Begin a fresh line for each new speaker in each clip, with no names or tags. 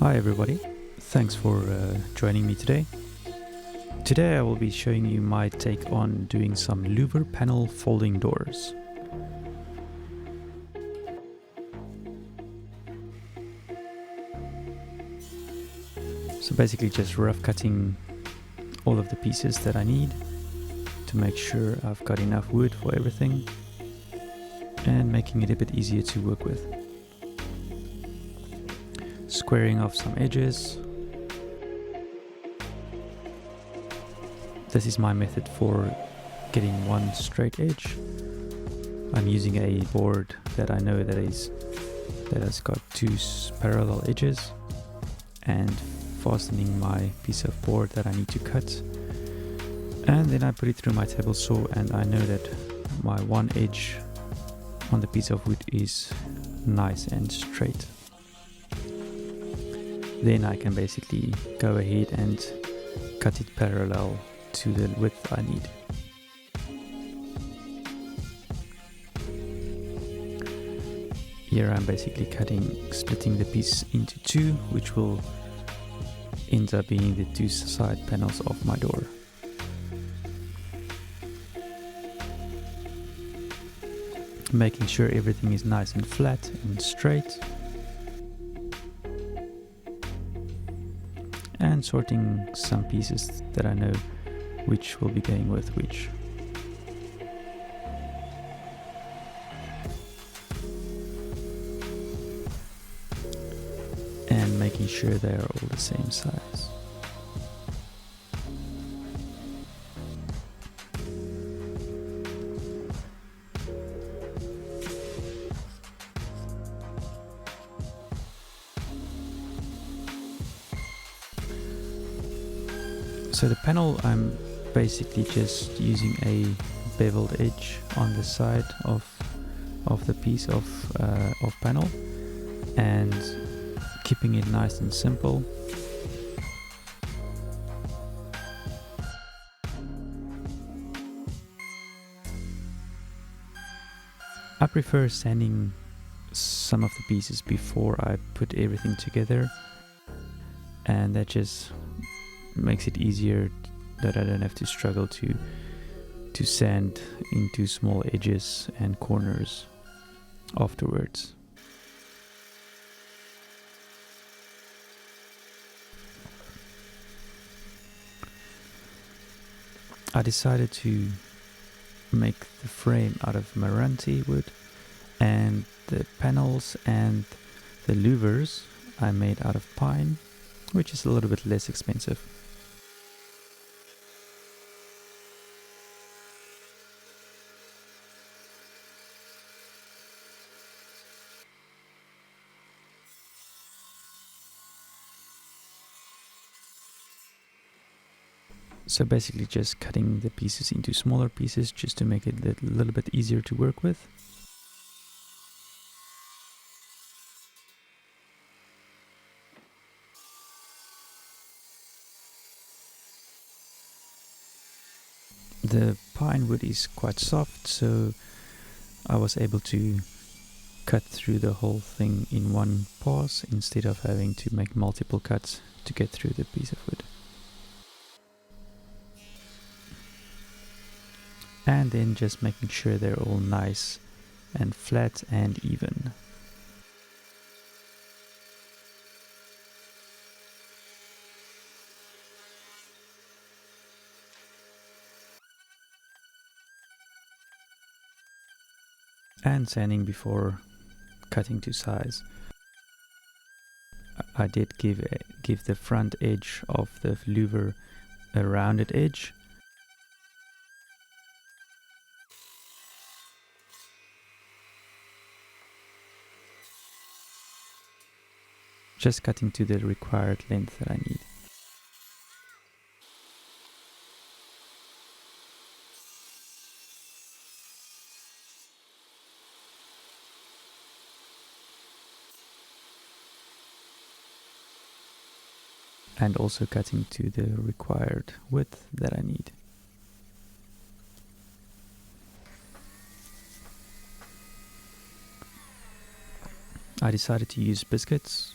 Hi everybody, thanks for joining me today. Today I will be showing you my take on doing some louver panel folding doors. So basically just rough cutting all of the pieces that I need to make sure I've got enough wood for everything and making it a bit easier to work with. Squaring off some edges. This is my method for getting one straight edge. I'm using a board that I know that has got two parallel edges, and fastening my piece of board that I need to cut, and then I put it through my table saw, and I know that my one edge on the piece of wood is nice and straight. Then I can basically go ahead and cut it parallel to the width I need. Here I'm basically splitting the piece into two, which will end up being the two side panels of my door. Making sure everything is nice and flat and straight. And sorting some pieces that I know which will be going with which. And making sure they are all the same size. So the panel, I'm basically just using a beveled edge on the side of the piece of panel and keeping it nice and simple. I prefer sanding some of the pieces before I put everything together, and that just makes it easier that I don't have to struggle to sand into small edges and corners afterwards. I decided to make the frame out of Meranti wood, and the panels and the louvers I made out of pine, which is a little bit less expensive. So basically just cutting the pieces into smaller pieces just to make it a little bit easier to work with. The pine wood is quite soft, so I was able to cut through the whole thing in one pass instead of having to make multiple cuts to get through the piece of wood. And then just making sure they're all nice and flat and even. And sanding before cutting to size. I did give the front edge of the louver a rounded edge. Just cutting to the required length that I need. And also cutting to the required width that I need. I decided to use biscuits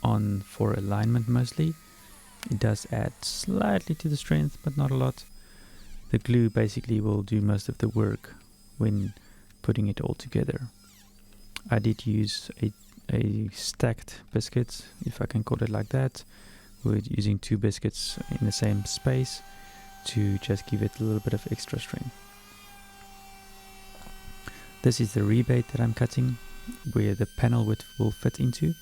on for alignment mostly. It does add slightly to the strength, but not a lot. The glue basically will do most of the work when putting it all together. I did use a stacked biscuit, if I can call it like that, with using 2 biscuits in the same space to just give it a little bit of extra strength. This is the rebate that I'm cutting, where the panel will fit into.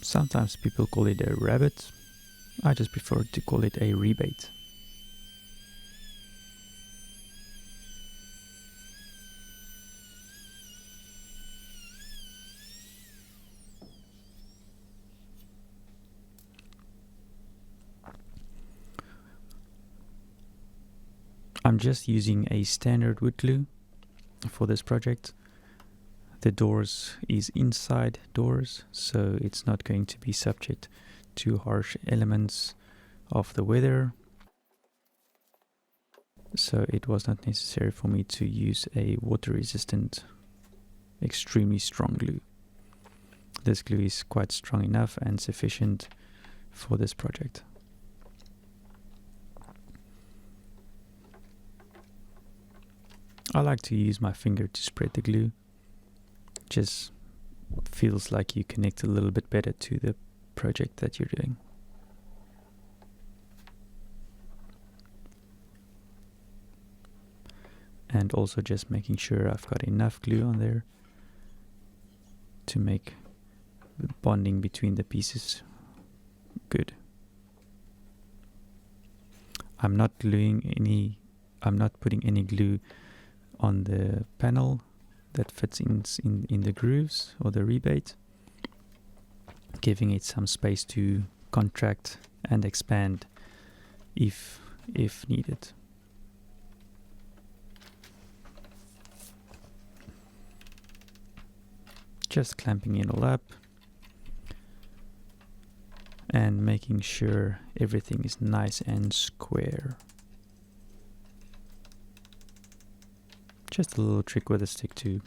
Sometimes people call it a rabbet. I just prefer to call it a rebate. I'm just using a standard wood glue for this project. The doors is inside doors, so it's not going to be subject to harsh elements of the weather. So it was not necessary for me to use a water resistant, extremely strong glue. This glue is quite strong enough and sufficient for this project. I like to use my finger to spread the glue. Just feels like you connect a little bit better to the project that you're doing. And also just making sure I've got enough glue on there to make the bonding between the pieces good. I'm not putting any glue on the panel that fits in the grooves or the rebate, giving it some space to contract and expand if needed. Just clamping it all up and making sure everything is nice and square. Just a little trick with a stick to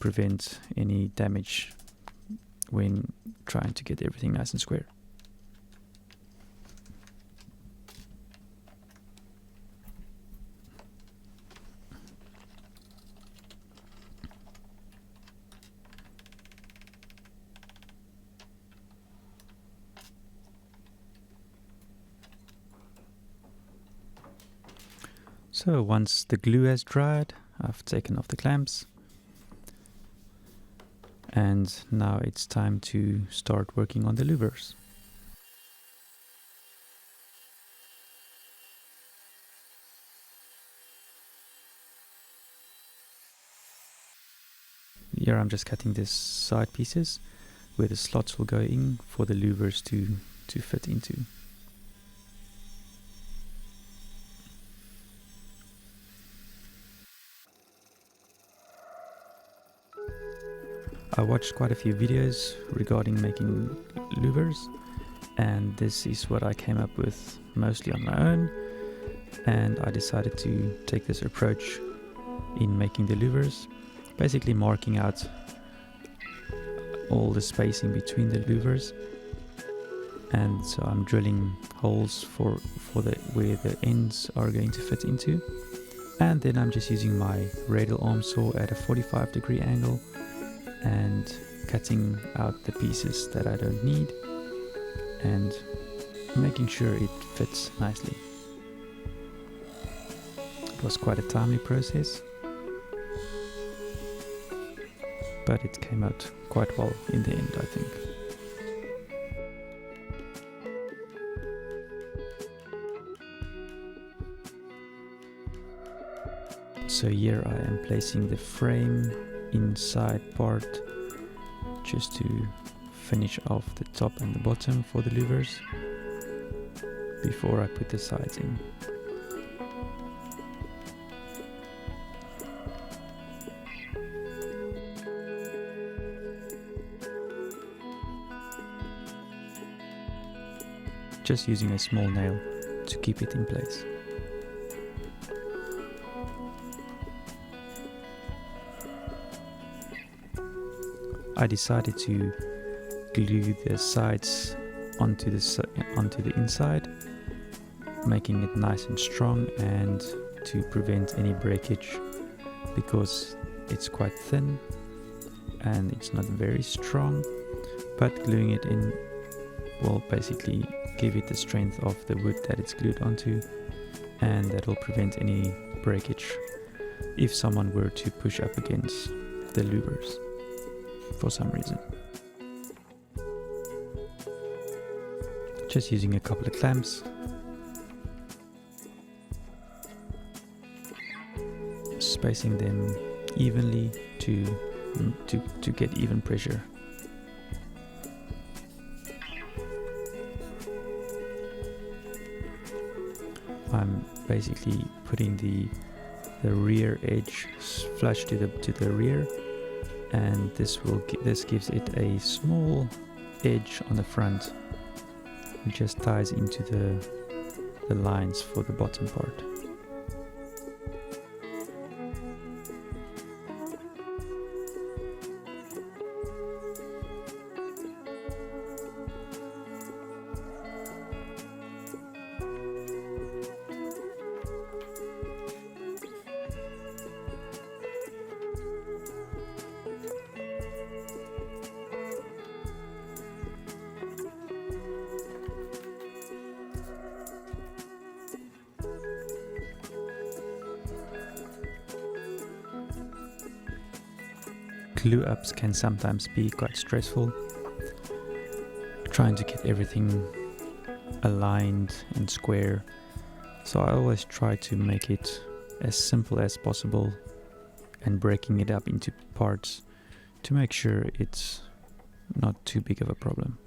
prevent any damage when trying to get everything nice and square. So once the glue has dried, I've taken off the clamps, and now it's time to start working on the louvers. Here I'm just cutting these side pieces where the slots will go in for the louvers to fit into. I watched quite a few videos regarding making louvers, and this is what I came up with mostly on my own, and I decided to take this approach in making the louvers, basically marking out all the spacing between the louvers. And so I'm drilling holes for where the ends are going to fit into, and then I'm just using my radial arm saw at a 45-degree angle and cutting out the pieces that I don't need and making sure it fits nicely. It was quite a timely process, but it came out quite well in the end, I think. So here I am placing the frame inside part just to finish off the top and the bottom for the louvers before I put the sides in. Just using a small nail to keep it in place. I decided to glue the sides onto the inside, making it nice and strong and to prevent any breakage, because it's quite thin and it's not very strong, but gluing it in will basically give it the strength of the wood that it's glued onto, and that will prevent any breakage if someone were to push up against the louvers for some reason. Just using a couple of clamps, spacing them evenly to get even pressure. I'm basically putting the rear edge flush to the rear, and this gives it a small edge on the front, which just ties into the lines for the bottom part. Glue ups can sometimes be quite stressful, trying to get everything aligned and square, so I always try to make it as simple as possible and breaking it up into parts to make sure it's not too big of a problem.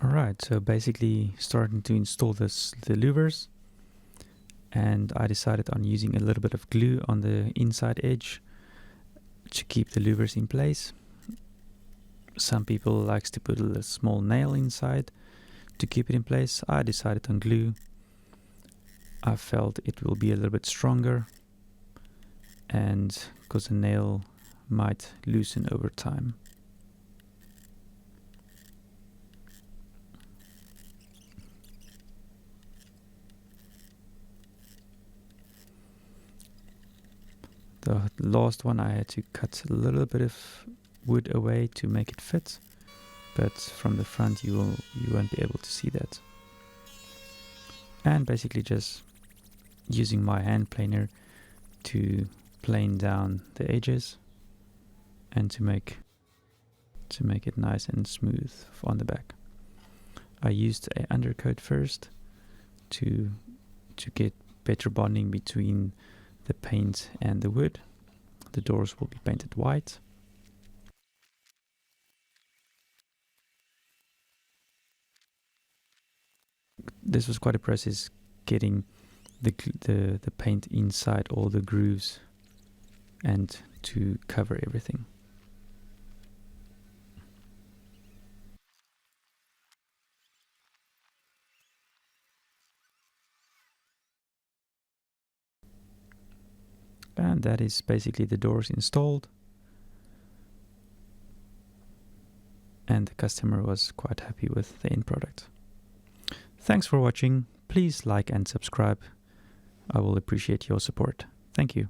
Alright, so basically starting to install the louvers, and I decided on using a little bit of glue on the inside edge to keep the louvers in place. Some people likes to put a small nail inside to keep it in place. I decided on glue. I felt it will be a little bit stronger, and because the nail might loosen over time. The last one I had to cut a little bit of wood away to make it fit, but from the front you won't be able to see that. And basically just using my hand planer to plane down the edges and to make it nice and smooth on the back. I used an undercoat first to get better bonding between the paint and the wood. The doors will be painted white. This was quite a process getting the paint inside all the grooves and to cover everything. And that is basically the doors installed, and the customer was quite happy with the end product. Thanks for watching. Please like and subscribe. I will appreciate your support. Thank you.